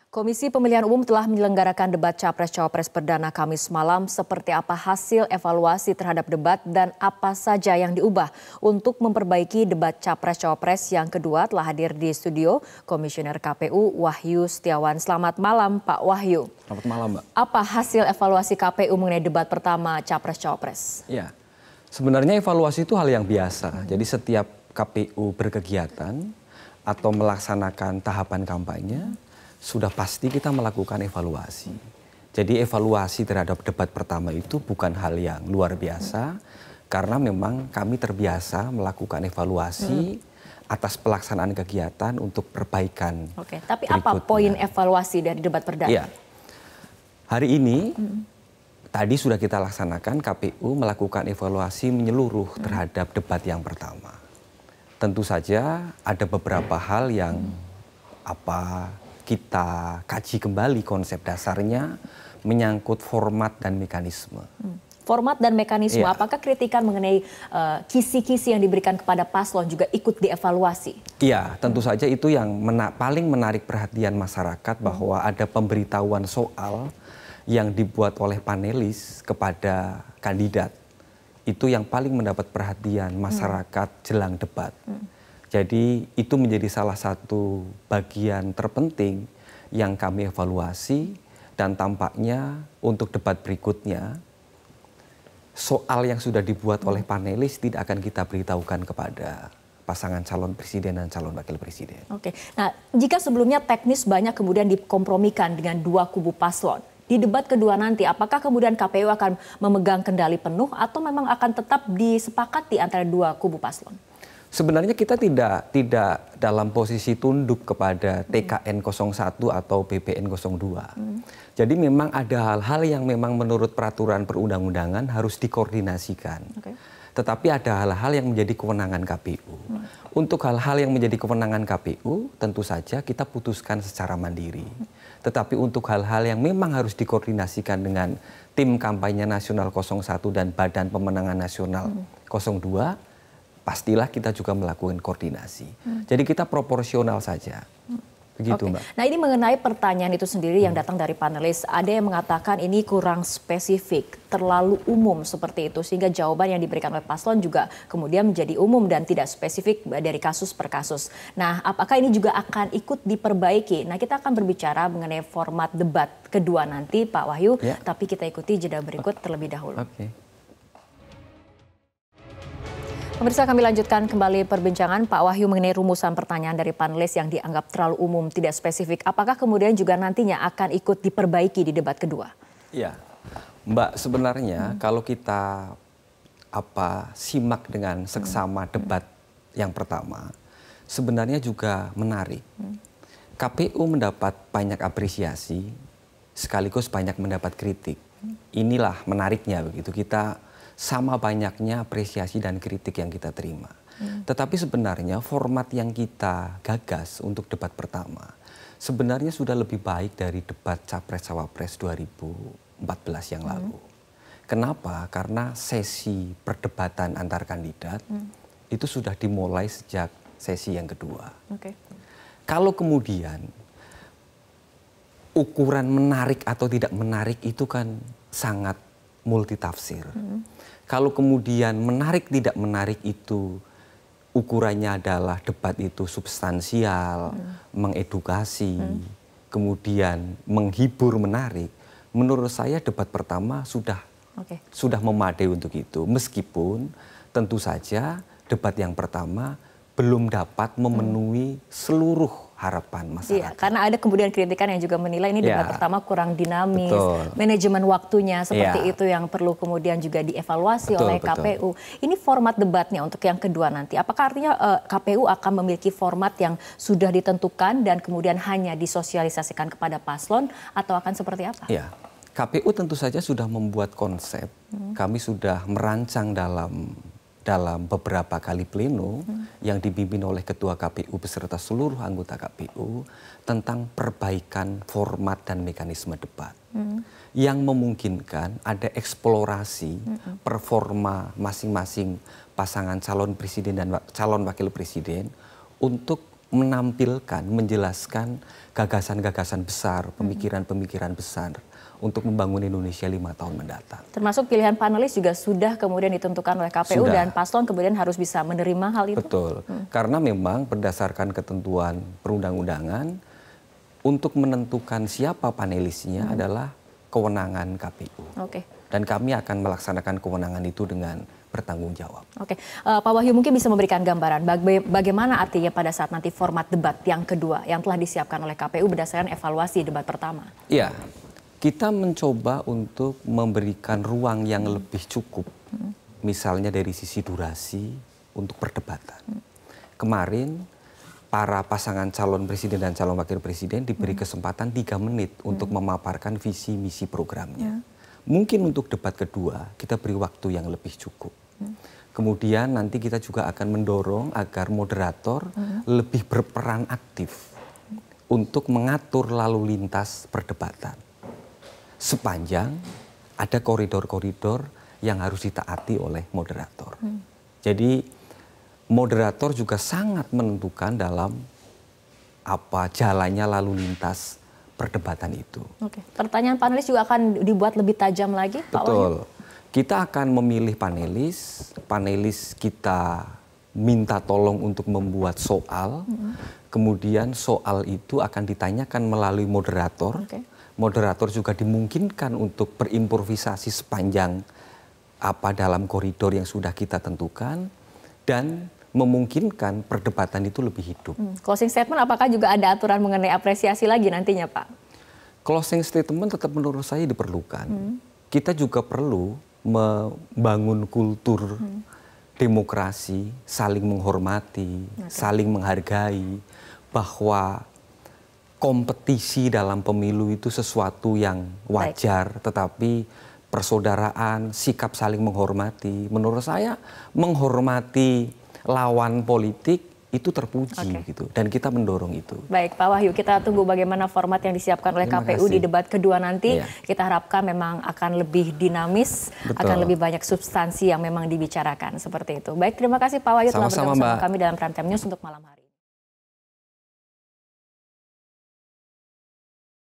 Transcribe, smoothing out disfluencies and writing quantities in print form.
Komisi Pemilihan Umum telah menyelenggarakan debat Capres-Cawapres perdana Kamis malam. Seperti apa hasil evaluasi terhadap debat dan apa saja yang diubah untuk memperbaiki debat Capres-Cawapres yang kedua telah hadir di studio Komisioner KPU Wahyu Setiawan. Selamat malam Pak Wahyu. Selamat malam Mbak. Apa hasil evaluasi KPU mengenai debat pertama Capres-Cawapres? Ya, sebenarnya evaluasi itu hal yang biasa. Jadi setiap KPU berkegiatan atau melaksanakan tahapan kampanye, sudah pasti kita melakukan evaluasi. Jadi evaluasi terhadap debat pertama itu bukan hal yang luar biasa, karena memang kami terbiasa melakukan evaluasi atas pelaksanaan kegiatan untuk perbaikan. Oke, tapi apa poin evaluasi dari debat perdana? Ya, hari ini tadi sudah kita laksanakan, KPU melakukan evaluasi menyeluruh terhadap debat yang pertama. Tentu saja ada beberapa hal yang kita kaji kembali konsep dasarnya menyangkut format dan mekanisme. Format dan mekanisme, Ya. Apakah kritikan mengenai kisi-kisi yang diberikan kepada paslon juga ikut dievaluasi? Iya, tentu saja itu yang paling menarik perhatian masyarakat bahwa ada pemberitahuan soal yang dibuat oleh panelis kepada kandidat. Itu yang paling mendapat perhatian masyarakat jelang debat. Jadi itu menjadi salah satu bagian terpenting yang kami evaluasi, dan tampaknya untuk debat berikutnya soal yang sudah dibuat oleh panelis tidak akan kita beritahukan kepada pasangan calon presiden dan calon wakil presiden. Oke, nah jika sebelumnya teknis banyak kemudian dikompromikan dengan dua kubu paslon, di debat kedua nanti apakah kemudian KPU akan memegang kendali penuh atau memang akan tetap disepakati antara dua kubu paslon? Sebenarnya kita tidak dalam posisi tunduk kepada TKN 01 atau BPN 02. Jadi memang ada hal-hal yang memang menurut peraturan perundang-undangan harus dikoordinasikan. Tetapi ada hal-hal yang menjadi kewenangan KPU. Untuk hal-hal yang menjadi kewenangan KPU tentu saja kita putuskan secara mandiri. Tetapi untuk hal-hal yang memang harus dikoordinasikan dengan tim kampanye nasional 01 dan Badan Pemenangan Nasional 02, pastilah kita juga melakukan koordinasi. Jadi kita proporsional saja. Begitu Mbak. Nah ini mengenai pertanyaan itu sendiri yang datang dari panelis. Ada yang mengatakan ini kurang spesifik, terlalu umum seperti itu. Sehingga jawaban yang diberikan oleh paslon juga kemudian menjadi umum dan tidak spesifik dari kasus per kasus. Nah apakah ini juga akan ikut diperbaiki? Nah kita akan berbicara mengenai format debat kedua nanti Pak Wahyu. Ya. Tapi kita ikuti jeda berikut terlebih dahulu. Pemirsa, kami lanjutkan kembali perbincangan Pak Wahyu mengenai rumusan pertanyaan dari panelis yang dianggap terlalu umum, tidak spesifik. Apakah kemudian juga nantinya akan ikut diperbaiki di debat kedua? Iya, Mbak, sebenarnya kalau kita simak dengan seksama debat yang pertama, sebenarnya juga menarik. KPU mendapat banyak apresiasi, sekaligus banyak mendapat kritik. Inilah menariknya begitu, kita sama banyaknya apresiasi dan kritik yang kita terima. Tetapi sebenarnya format yang kita gagas untuk debat pertama sebenarnya sudah lebih baik dari debat Capres-Cawapres 2014 yang lalu. Kenapa? Karena sesi perdebatan antar kandidat itu sudah dimulai sejak sesi yang kedua. Kalau kemudian ukuran menarik atau tidak menarik itu kan sangat multitafsir. Kalau kemudian menarik tidak menarik itu ukurannya adalah debat itu substansial, mengedukasi, kemudian menghibur, menarik. Menurut saya debat pertama sudah memadai untuk itu. Meskipun tentu saja debat yang pertama belum dapat memenuhi seluruh harapan masyarakat. Iya, karena ada kemudian kritikan yang juga menilai ini debat pertama kurang dinamis, manajemen waktunya seperti itu yang perlu kemudian juga dievaluasi oleh KPU. Ini format debatnya untuk yang kedua nanti. Apakah artinya KPU akan memiliki format yang sudah ditentukan dan kemudian hanya disosialisasikan kepada paslon atau akan seperti apa? Ya, KPU tentu saja sudah membuat konsep. Kami sudah merancang dalam beberapa kali pleno yang dipimpin oleh Ketua KPU beserta seluruh anggota KPU tentang perbaikan format dan mekanisme debat yang memungkinkan ada eksplorasi performa masing-masing pasangan calon presiden dan calon wakil presiden untuk menampilkan, menjelaskan gagasan-gagasan besar, pemikiran-pemikiran besar untuk membangun Indonesia 5 tahun mendatang. Termasuk pilihan panelis juga sudah kemudian ditentukan oleh KPU Sudah. dan paslon kemudian harus bisa menerima hal itu? Betul, karena memang berdasarkan ketentuan perundang-undangan, untuk menentukan siapa panelisnya adalah kewenangan KPU. Oke. Dan kami akan melaksanakan kewenangan itu dengan bertanggung jawab. Oke, Pak Wahyu mungkin bisa memberikan gambaran bagaimana artinya pada saat nanti format debat yang kedua yang telah disiapkan oleh KPU berdasarkan evaluasi debat pertama? Iya, kita mencoba untuk memberikan ruang yang lebih cukup, misalnya dari sisi durasi untuk perdebatan. Kemarin para pasangan calon presiden dan calon wakil presiden diberi kesempatan 3 menit untuk memaparkan visi misi programnya. Mungkin untuk debat kedua kita beri waktu yang lebih cukup. Kemudian nanti kita juga akan mendorong agar moderator lebih berperan aktif untuk mengatur lalu lintas perdebatan. Sepanjang ada koridor-koridor yang harus ditaati oleh moderator. Jadi moderator juga sangat menentukan dalam apa jalannya lalu lintas perdebatan itu. Oke. Pertanyaan panelis juga akan dibuat lebih tajam lagi, Pak Wahyu? Betul. Kita akan memilih panelis, panelis kita minta tolong untuk membuat soal, kemudian soal itu akan ditanyakan melalui moderator. Oke. Moderator juga dimungkinkan untuk berimprovisasi sepanjang apa dalam koridor yang sudah kita tentukan dan memungkinkan perdebatan itu lebih hidup. Closing statement apakah juga ada aturan mengenai apresiasi lagi nantinya, Pak? Closing statement tetap menurut saya diperlukan. Kita juga perlu membangun kultur demokrasi, saling menghormati, saling menghargai, bahwa kompetisi dalam pemilu itu sesuatu yang wajar, tetapi persaudaraan, sikap saling menghormati, menurut saya menghormati lawan politik itu terpuji gitu, dan kita mendorong itu. Baik, Pak Wahyu, kita tunggu bagaimana format yang disiapkan oleh KPU di debat kedua nanti. Kita harapkan memang akan lebih dinamis, akan lebih banyak substansi yang memang dibicarakan seperti itu. Baik, terima kasih Pak Wahyu telah bergabung bersama kami dalam Prime Time News untuk malam hari.